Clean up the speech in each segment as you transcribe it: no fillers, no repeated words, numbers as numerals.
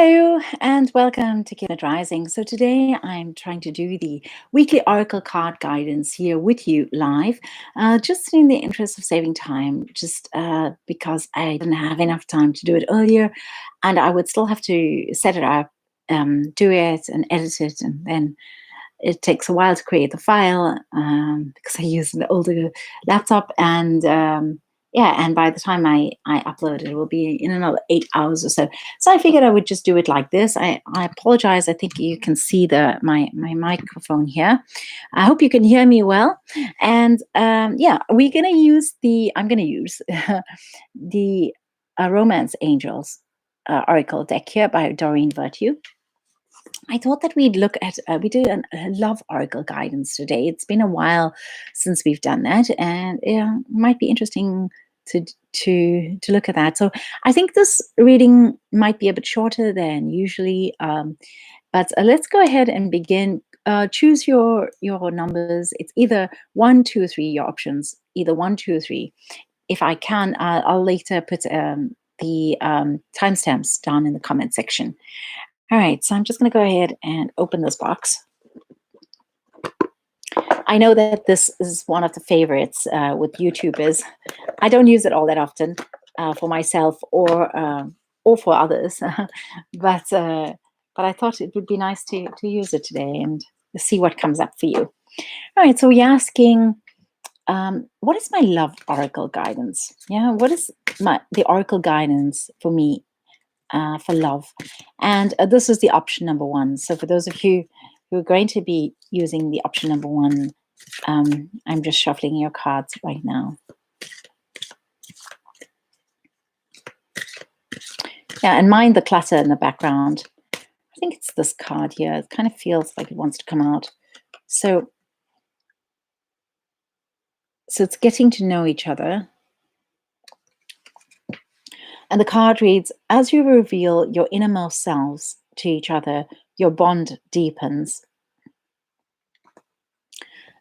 Hello and welcome to Kismet Rising. So today I'm trying to do the weekly oracle card guidance here with you live, just in the interest of saving time, just because I didn't have enough time to do it earlier, and I would still have to set it up, do it, and edit it, and then it takes a while to create the file because I use an older laptop and yeah, and by the time I upload it, it will be in another 8 hours or so. So I figured I would just do it like this. I apologize. I think you can see my microphone here. I hope you can hear me well. And yeah, I'm gonna use the Romance Angels Oracle deck here by Doreen Virtue. I thought that we'd look at we do a love oracle guidance today. It's been a while since we've done that, and yeah, it might be interesting to look at that. So I think this reading might be a bit shorter than usually, but let's go ahead and begin. Choose your numbers. It's either 1, 2, 3. Your options either 1, 2, 3. If I can, I'll later put the timestamps down in the comment section. All right, so I'm just going to go ahead and open this box. I know that this is one of the favorites with YouTubers. I don't use it all that often for myself or for others, but I thought it would be nice to use it today and see what comes up for you. All right, so we're asking, what is my love oracle guidance? Yeah, what is the oracle guidance for me? For love, and this is the option number 1. So for those of you who are going to be using the option number 1, I'm just shuffling your cards right now. Yeah, and mind the clutter in the background. I think it's this card here. It kind of feels like it wants to come out. So it's getting to know each other. And the card reads, as you reveal your innermost selves to each other, your bond deepens.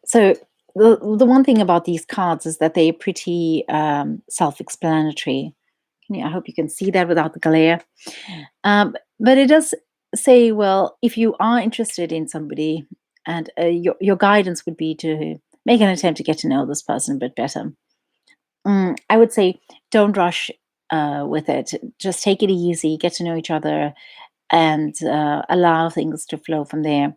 So the one thing about these cards is that they're pretty self-explanatory. I hope you can see that without the glare. But it does say, well, if you are interested in somebody, and your guidance would be to make an attempt to get to know this person a bit better. I would say don't rush with it. Just take it easy, get to know each other, and allow things to flow from there.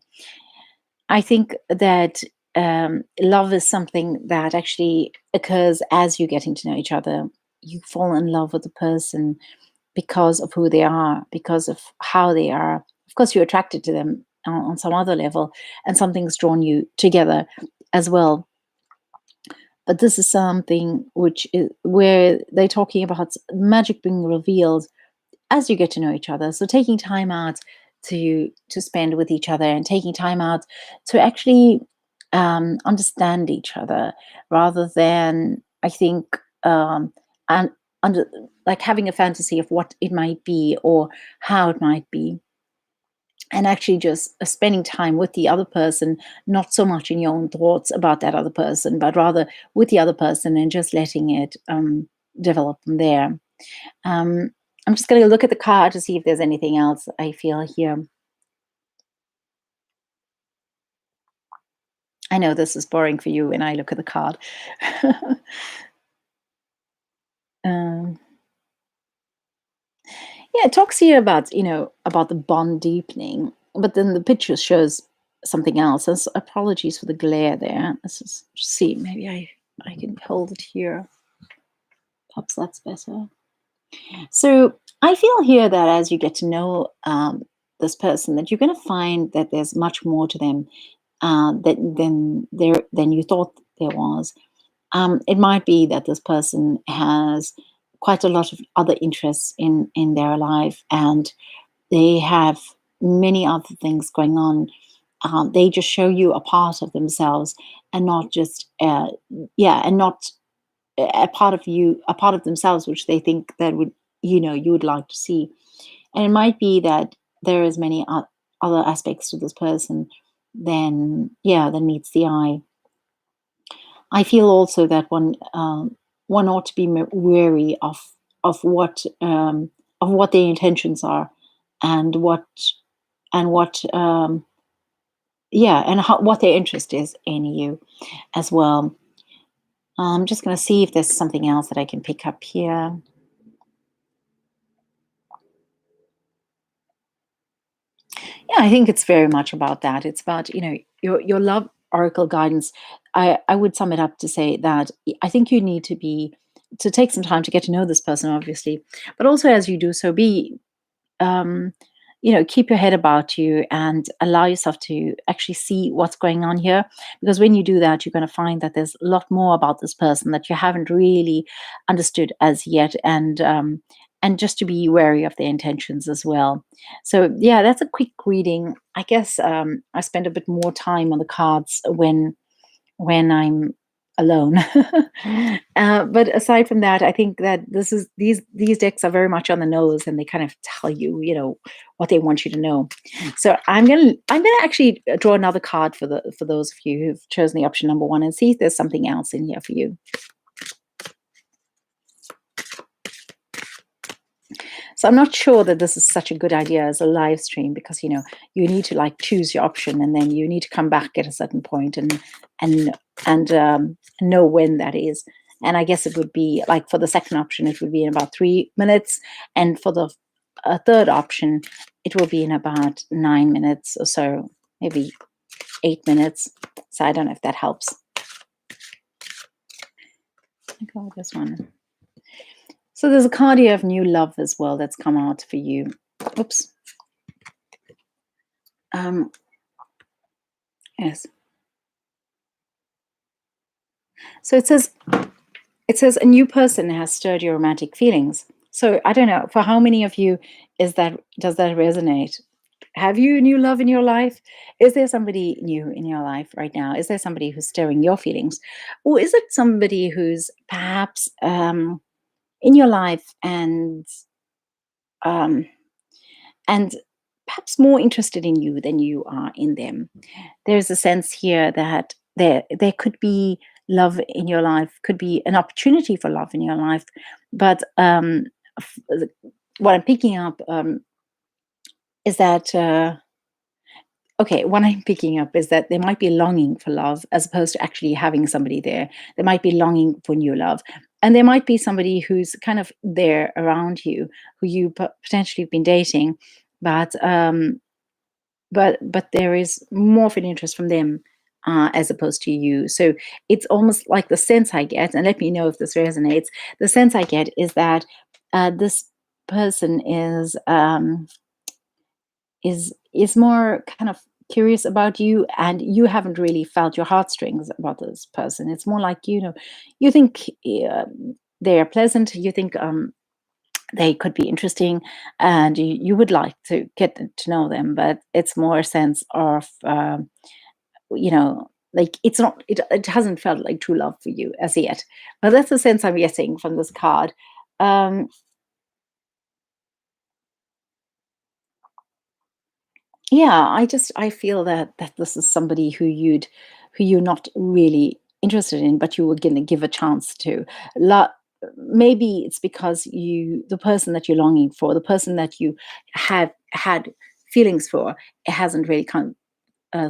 I think that love is something that actually occurs as you're getting to know each other. You fall in love with the person because of who they are, because of how they are. Of course, you're attracted to them on some other level, and something's drawn you together as well. But this is something which is where they're talking about magic being revealed as you get to know each other. So taking time out to spend with each other, and taking time out to actually understand each other, rather than, I think, and under like having a fantasy of what it might be or how it might be, and actually just spending time with the other person, not so much in your own thoughts about that other person, but rather with the other person and just letting it develop from there. I'm just going to look at the card to see if there's anything else I feel here. I know this is boring for you when I look at the card. um, yeah, it talks here about, about the bond deepening, but then the picture shows something else. And so apologies for the glare there. Let's just see, maybe I can hold it here. Perhaps that's better. So I feel here that as you get to know this person, that you're going to find that there's much more to them than you thought there was. It might be that this person has quite a lot of other interests in their life, and they have many other things going on. They just show you a part of themselves, and not just and not a part of you, a part of themselves which they think that you would like to see. And it might be that there is many other aspects to this person than meets the eye. I feel also that one ought to be wary of what their intentions are, and what yeah, and what their interest is in you as well. I'm just going to see if there's something else that I can pick up here. Yeah, I think it's very much about that. It's about, your love oracle guidance. I would sum it up to say that I think you need to take some time to get to know this person, obviously, but also as you do so, um, keep your head about you and allow yourself to actually see what's going on here. Because when you do that, you're going to find that there's a lot more about this person that you haven't really understood as yet, and just to be wary of their intentions as well. So yeah, that's a quick reading. I guess I spend a bit more time on the cards when I'm alone. But aside from that, I think that these decks are very much on the nose, and they kind of tell you, what they want you to know. So I'm gonna actually draw another card for those of you who've chosen the option number one, and see if there's something else in here for you. So I'm not sure that this is such a good idea as a live stream, because you need to like choose your option, and then you need to come back at a certain point and know when that is. And I guess it would be like, for the second option, it would be in about 3 minutes, and for the third option, it will be in about 9 minutes or so, maybe 8 minutes. So I don't know if that helps. I go with this one. So there's a card here of new love as well that's come out for you. Oops. Yes. So it says a new person has stirred your romantic feelings. So I don't know, for how many of you does that resonate? Have you new love in your life? Is there somebody new in your life right now? Is there somebody who's stirring your feelings? Or is it somebody who's perhaps in your life, um, and perhaps more interested in you than you are in them? There's a sense here that there could be love in your life, could be an opportunity for love in your life, but f- what I'm picking up is that okay, what I'm picking up is that there might be longing for love as opposed to actually having somebody there. There might be longing for new love, and there might be somebody who's kind of there around you, who you potentially have been dating, but but there is more of an interest from them, as opposed to you. So it's almost like the sense I get, and let me know if this resonates. The sense I get is that this person is more kind of curious about you, and you haven't really felt your heartstrings about this person. It's more like, you think they're pleasant, you think they could be interesting, and you would like to get to know them, but it's more a sense of like, it hasn't felt like true love for you as yet. But that's the sense I'm getting from this card. um yeah, I feel that this is somebody who you're not really interested in, but you were going to give a chance to. La- Maybe it's because the person that you're longing for, the person that you have had feelings for, it hasn't really come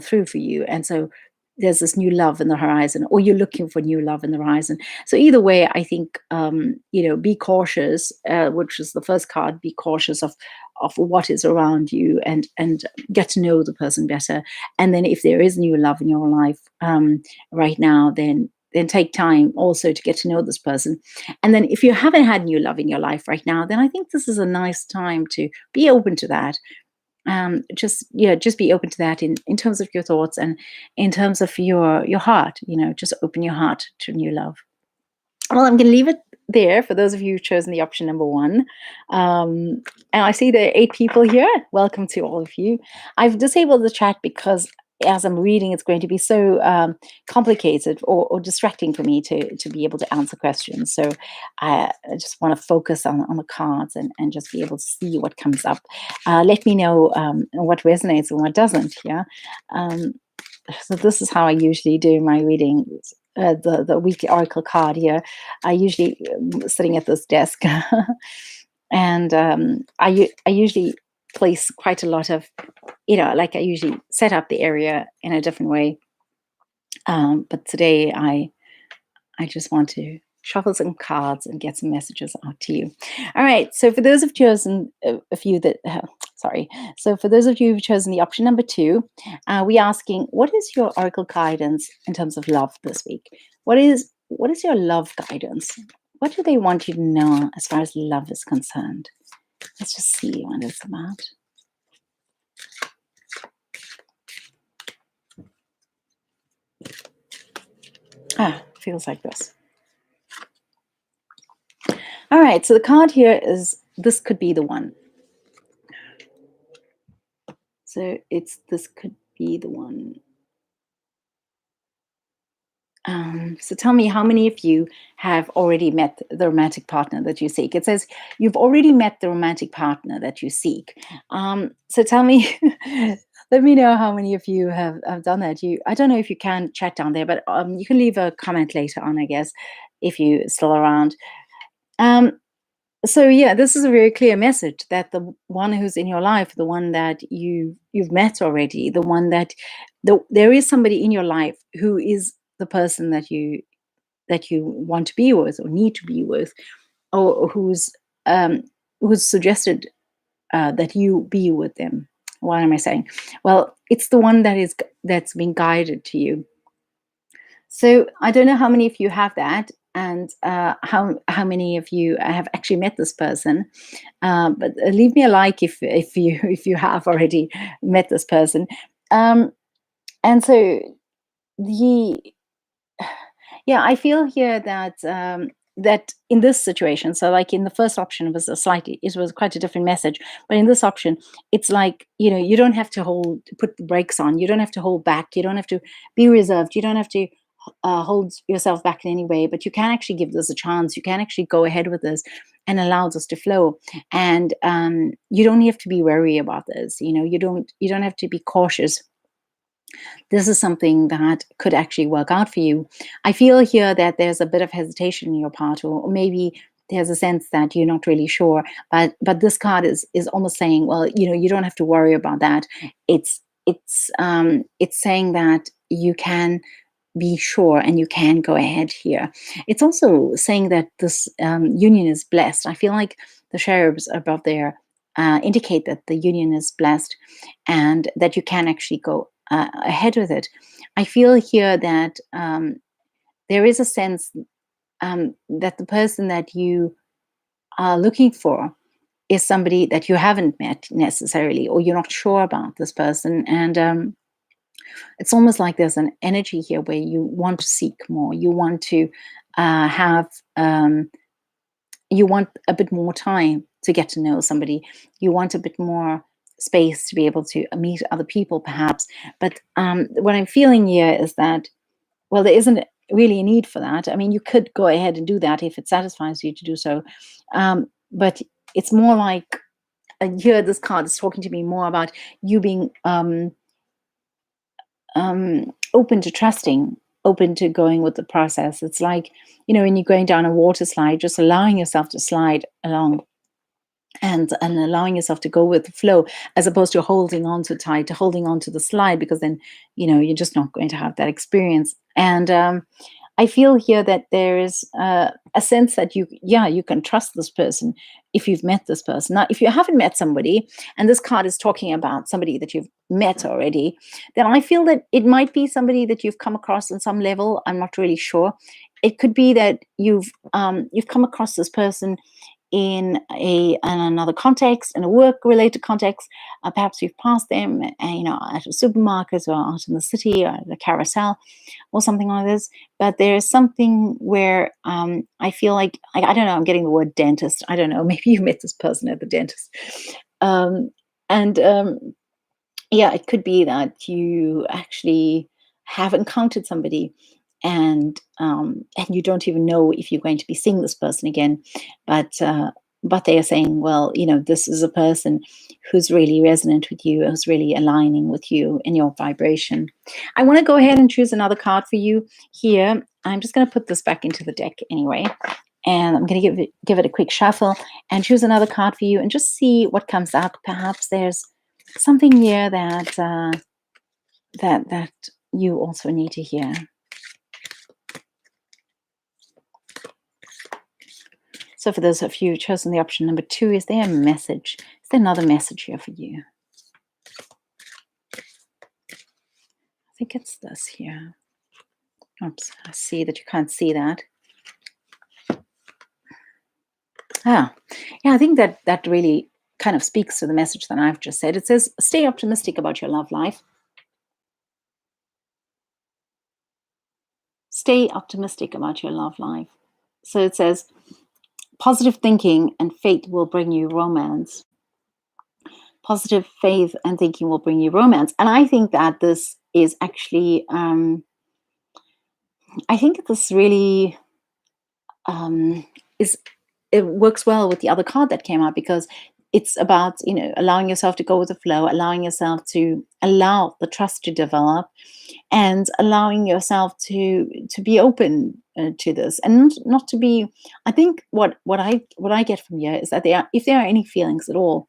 through for you. And so there's this new love in the horizon, or you're looking for new love in the horizon. So either way, I think, be cautious, which is the first card. Be cautious of what is around you, and get to know the person better. And then if there is new love in your life right now, then take time also to get to know this person. And then if you haven't had new love in your life right now, then I think this is a nice time to be open to that. Just be open to that in terms of your thoughts, and in terms of your heart. Just open your heart to new love. Well, I'm going to leave it there for those of you who've chosen the option number one. And I see there are 8 people here. Welcome to all of you. I've disabled the chat because as I'm reading, it's going to be so complicated or distracting for me to be able to answer questions. So I just want to focus on the cards, and just be able to see what comes up. Let me know what resonates and what doesn't. Yeah. Um, so this is how I usually do my readings. The weekly oracle card here. I usually sitting at this desk, and I usually place quite a lot of, like I usually set up the area in a different way. But today I just want to shuffle some cards and get some messages out to you. All right. So for those who've chosen a few that, sorry. So for those of you who've chosen the option number 2, we're asking, what is your oracle guidance in terms of love this week? What is your love guidance? What do they want you to know as far as love is concerned? Let's just see what it's about. Feels like this. All right, so the card here is, this could be the one. So it's, this could be the one. So tell me, how many of you have already met the romantic partner that you seek? It says you've already met the romantic partner that you seek. So tell me, let me know how many of you have done that. I don't know if you can chat down there, but you can leave a comment later on, I guess, if you're still around. So yeah, this is a very clear message that the one who's in your life, the one that you've met already, the one that there is somebody in your life who is the person that you want to be with or need to be with, or who's suggested that you be with them. What am I saying? Well, it's the one that's been guided to you. So I don't know how many of you have that, and how many of you have actually met this person. But leave me a like if you have already met this person. And so I feel here that that in this situation, so like in the first option, it was quite a different message, but in this option, it's like, you don't have to put the brakes on, you don't have to hold back, you don't have to be reserved, you don't have to hold yourself back in any way, but you can actually give this a chance, you can actually go ahead with this and allow this to flow. And you don't have to be wary about this, you don't have to be cautious. This is something that could actually work out for you. I feel here that there's a bit of hesitation in your part, or maybe there's a sense that you're not really sure. But this card is almost saying, well, you don't have to worry about that. It's saying that you can be sure and you can go ahead here. It's also saying that this union is blessed. I feel like the cherubs above there indicate that the union is blessed and that you can actually go ahead with it. I feel here that there is a sense that the person that you are looking for is somebody that you haven't met necessarily, or you're not sure about this person. And it's almost like there's an energy here where you want to seek more. You want to have, you want a bit more time to get to know somebody. You want a bit more space to be able to meet other people, perhaps. But what I'm feeling here is that, well, there isn't really a need for that. I mean, you could go ahead and do that if it satisfies you to do so. But it's more like, here, this card is talking to me more about you being open to trusting, open to going with the process. It's like, when you're going down a water slide, just allowing yourself to slide along and allowing yourself to go with the flow, as opposed to holding on too tight, to holding on to the slide, because then, you're just not going to have that experience. And I feel here that there is a sense that you can trust this person if you've met this person. Now, if you haven't met somebody, and this card is talking about somebody that you've met already, then I feel that it might be somebody that you've come across on some level. I'm not really sure. It could be that you've come across this person in another context, in a work-related context. Perhaps you've passed them, at a supermarket or out in the city or at a carousel or something like this. But there's something where I feel like, I don't know, I'm getting the word dentist. I don't know, maybe you met this person at the dentist. And it could be that you actually have encountered somebody, and you don't even know if you're going to be seeing this person again, but they are saying, well, this is a person who's really resonant with you, who's really aligning with you in your vibration. I want to go ahead and choose another card for you here. I'm just going to put this back into the deck anyway. And I'm going to give it a quick shuffle and choose another card for you and just see what comes up. Perhaps there's something here that you also need to hear. So for those of you who've chosen the option number 2, is there a message? Is there another message here for you? I think it's this here. Oops, I see that you can't see that. Yeah, I think that really kind of speaks to the message that I've just said. It says, stay optimistic about your love life. Stay optimistic about your love life. So it says, positive thinking and faith will bring you romance. Positive faith and thinking will bring you romance. And I think that this is actually, I think this really it works well with the other card that came out, because it's about, allowing yourself to go with the flow, allowing yourself to allow the trust to develop, and allowing yourself to be open to this, and not to be. I think what I get from here is that if there are any feelings at all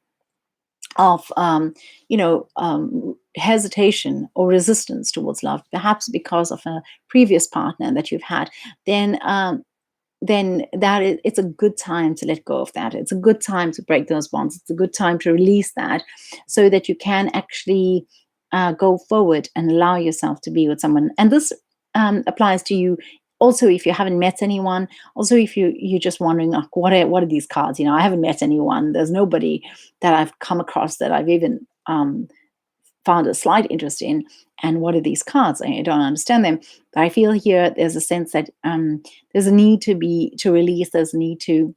of hesitation or resistance towards love, perhaps because of a previous partner that you've had, then it's a good time to let go of that. It's a good time to break those bonds. It's a good time to release that, so that you can actually go forward and allow yourself to be with someone. And this applies to you also if you haven't met anyone. Also, if you're just wondering, like, what are these cards? I haven't met anyone. There's nobody that I've come across that I've even found a slight interest in, and what are these cards? I don't understand them. But I feel here there's a sense that there's a need to release. There's a need to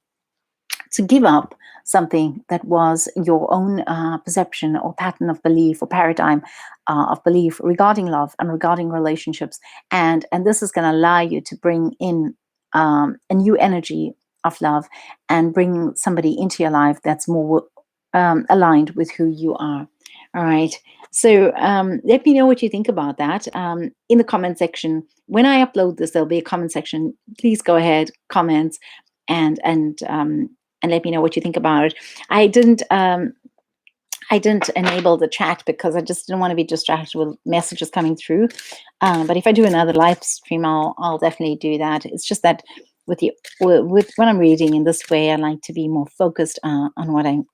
give up something that was your own perception or pattern of belief or paradigm of belief regarding love and regarding relationships, and this is going to allow you to bring in a new energy of love, and bring somebody into your life that's more aligned with who you are. All right. So let me know what you think about that in the comment section. When I upload this, there'll be a comment section. Please go ahead, comment, and let me know what you think about it. I didn't enable the chat because I just didn't want to be distracted with messages coming through. But if I do another live stream, I'll definitely do that. It's just that with when I'm reading in this way, I like to be more focused on what I'm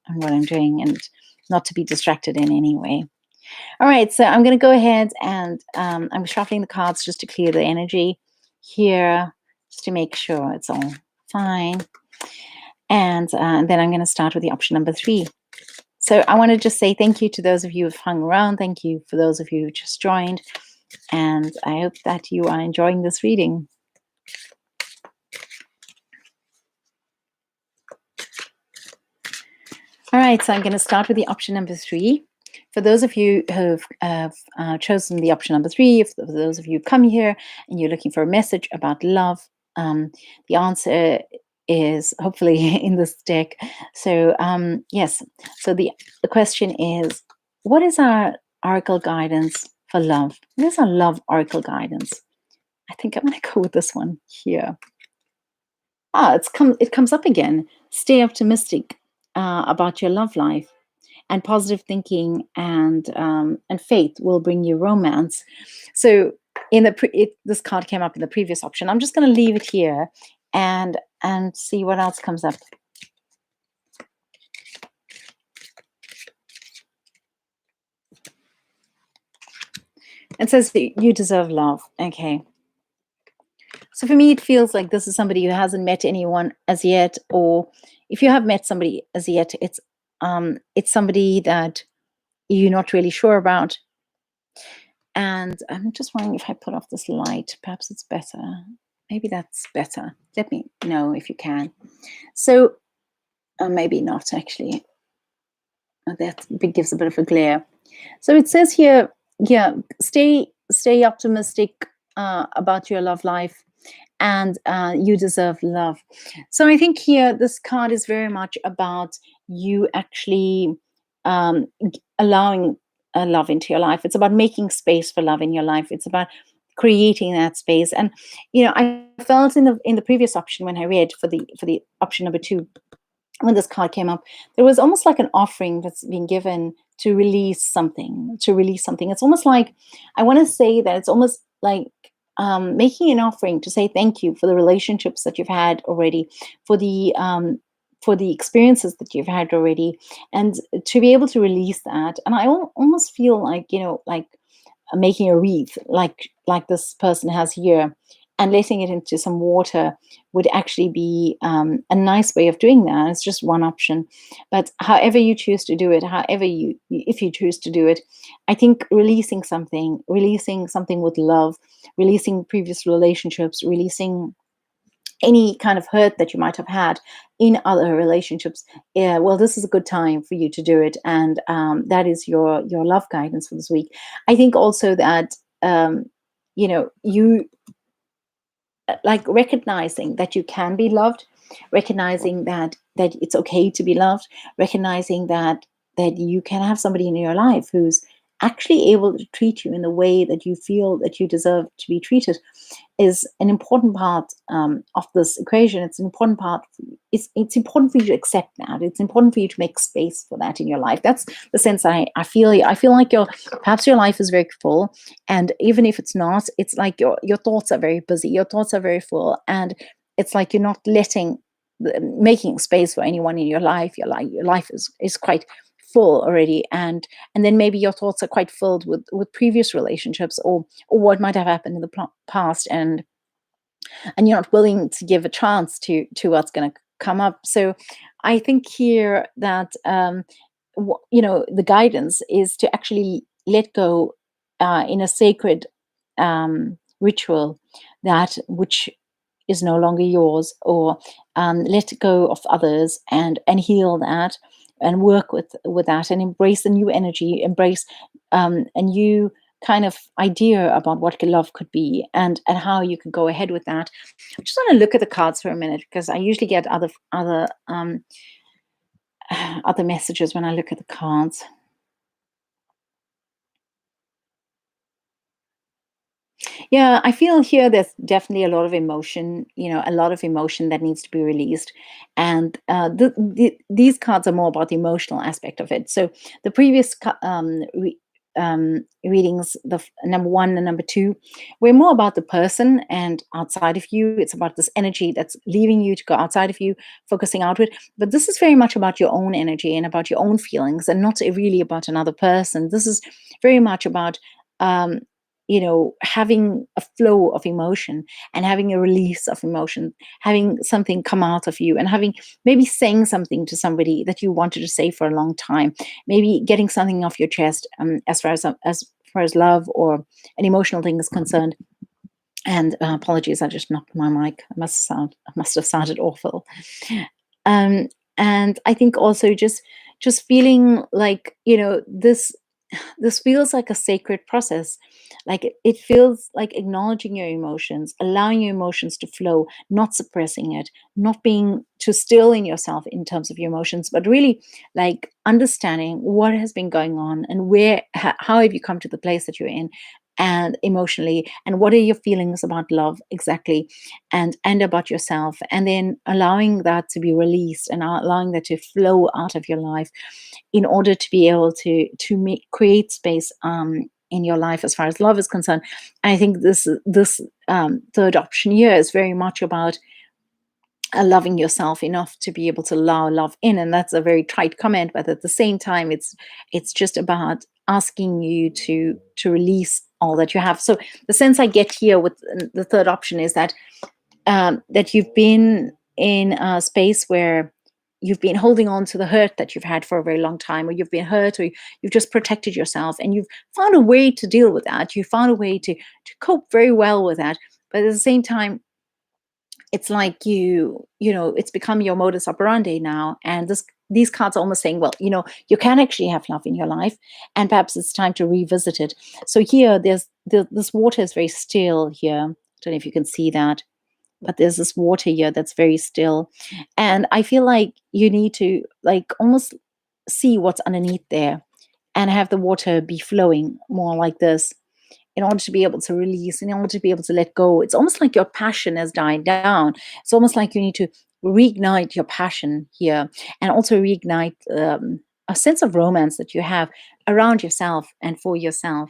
doing, and not to be distracted in any way. All right, so I'm going to go ahead and I'm shuffling the cards just to clear the energy here, just to make sure it's all fine. And then I'm going to start with the option number 3. So I want to just say thank you to those of you who've hung around. Thank you for those of you who just joined. And I hope that you are enjoying this reading. All right, so I'm going to start with the option number 3. For those of you who have chosen the option number 3, for those of you who come here and you're looking for a message about love, the answer is hopefully in this deck. So yes, so the question is, what is our oracle guidance for love? What is our love oracle guidance? I think I'm going to go with this one here. It comes up again. Stay optimistic about your love life, and positive thinking and faith will bring you romance. So this card came up in the previous option. I'm just going to leave it here and see what else comes up. It says that you deserve love. Okay. So for me, it feels like this is somebody who hasn't met anyone as yet, or if you have met somebody as yet, it's somebody that you're not really sure about. And I'm just wondering if I put off this light, perhaps it's better. Maybe that's better. Let me know if you can. So maybe not, actually. That gives a bit of a glare. So it says here, yeah, stay optimistic about your love life, and you deserve love. So I think here this card is very much about you actually allowing love into your life. It's about making space for love in your life. It's about creating that space. And I felt in the previous option, when I read for the option number two, when this card came up, there was almost like an offering that's being given to release something, It's almost like, I want to say that it's almost like making an offering to say thank you for the relationships that you've had already, for the experiences that you've had already, and to be able to release that. And I almost feel like, like making a wreath, like this person has here, and letting it into some water would actually be a nice way of doing that. It's just one option, but however you choose to do it, if you choose to do it, I think releasing something with love, releasing previous relationships, releasing any kind of hurt that you might have had in other relationships. Yeah, well, this is a good time for you to do it, and that is your love guidance for this week. I think also that you like recognizing that you can be loved, recognizing that it's okay to be loved, recognizing that you can have somebody in your life who's actually able to treat you in the way that you feel that you deserve to be treated, is an important part of this equation. It's an important part. It's important for you to accept that. It's important for you to make space for that in your life. That's the sense I feel. I feel like perhaps your life is very full, and even if it's not, it's like your thoughts are very busy. Your thoughts are very full, and it's like you're not making space for anyone in your life. Your life is quite full already, and then maybe your thoughts are quite filled with previous relationships, or what might have happened in the past, and you're not willing to give a chance to what's going to come up. So I think here that the guidance is to actually let go in a sacred ritual, that which is no longer yours, or let go of others, and heal that, and work with that, and embrace a new energy, embrace a new kind of idea about what love could be, and how you can go ahead with that. I just want to look at the cards for a minute, because I usually get other messages when I look at the cards. Yeah, I feel here there's definitely a lot of emotion, a lot of emotion that needs to be released. And these cards are more about the emotional aspect of it. So the previous readings, number one and number two, were more about the person and outside of you. It's about this energy that's leaving you to go outside of you, focusing outward. But this is very much about your own energy and about your own feelings, and not really about another person. This is very much about um, having a flow of emotion, and having a release of emotion, having something come out of you, and having maybe saying something to somebody that you wanted to say for a long time, maybe getting something off your chest, as far as love or an emotional thing is concerned. And apologies, I just knocked my mic. I must have sounded awful. Um, and I think also just feeling like, this feels like a sacred process. Like it feels like acknowledging your emotions, allowing your emotions to flow, not suppressing it, not being too still in yourself in terms of your emotions, but really like understanding what has been going on, and how have you come to the place that you're in, and emotionally, and what are your feelings about love exactly, and about yourself, and then allowing that to be released, and allowing that to flow out of your life, in order to be able to create space in your life as far as love is concerned. And I think this third option here is very much about loving yourself enough to be able to allow love in. And that's a very trite comment, but at the same time, it's just about asking you to release all that you have. So the sense I get here with the third option is that you've been in a space where you've been holding on to the hurt that you've had for a very long time, or you've been hurt, or you've just protected yourself, and you've found a way to deal with that. You found a way to cope very well with that. But at the same time, it's like it's become your modus operandi now. And these cards are almost saying, well, you can actually have love in your life, and perhaps it's time to revisit it. So here, this water is very still here. I don't know if you can see that, but there's this water here that's very still. And I feel like you need to like almost see what's underneath there, and have the water be flowing more like this. in order to be able to release, in order to be able to let go. It's almost like your passion has died down. It's almost like you need to reignite your passion here, and also reignite a sense of romance that you have around yourself and for yourself.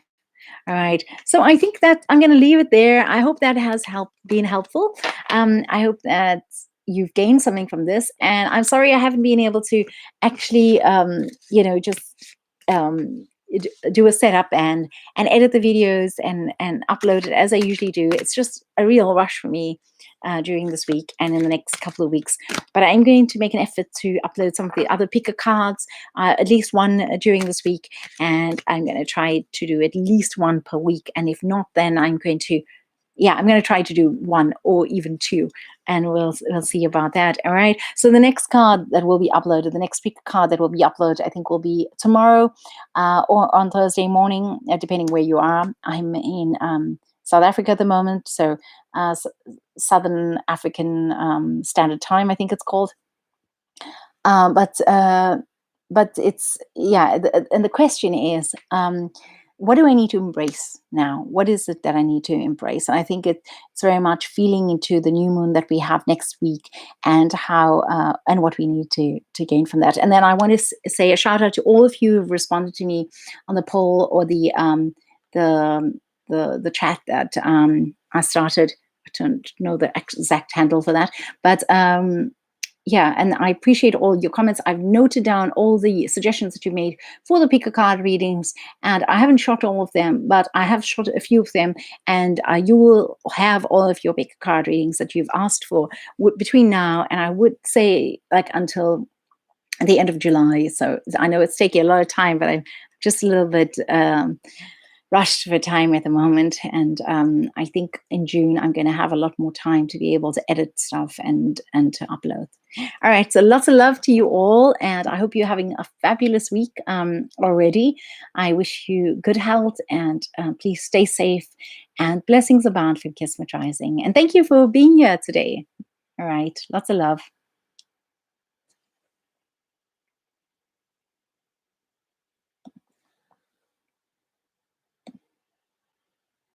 All right. So I think that I'm going to leave it there. I hope that has been helpful. I hope that you've gained something from this. And I'm sorry I haven't been able to actually, just do a setup and edit the videos and upload it as I usually do. It's just a real rush for me during this week and in the next couple of weeks. But I'm going to make an effort to upload some of the other picker cards, at least one during this week, and I'm going to try to do at least one per week. And if not, then I'm going to try to do one or even two, and we'll see about that. All right. So the next card that will be uploaded, the next pick card that will be uploaded, I think will be tomorrow or on Thursday morning, depending where you are. I'm in South Africa at the moment, so Southern African Standard Time, I think it's called. But it's and the question is, what do I need to embrace now? What is it that I need to embrace? And I think it's very much feeling into the new moon that we have next week, and how and what we need to gain from that. And then I want to say a shout out to all of you who've responded to me on the poll or the chat that I started. I don't know the exact handle for that, but and I appreciate all your comments. I've noted down all the suggestions that you made for the pick a card readings, and I haven't shot all of them, but I have shot a few of them, and you will have all of your pick a card readings that you've asked for between now and, I would say, like, until the end of July. So I know it's taking a lot of time, but I'm just a little bit rushed for time at the moment, and I think in June I'm going to have a lot more time to be able to edit stuff and to upload. All right, so lots of love to you all, and I hope you're having a fabulous week already. I wish you good health, and please stay safe, and blessings abound from Kismet Rising. And thank you for being here today. All right, lots of love.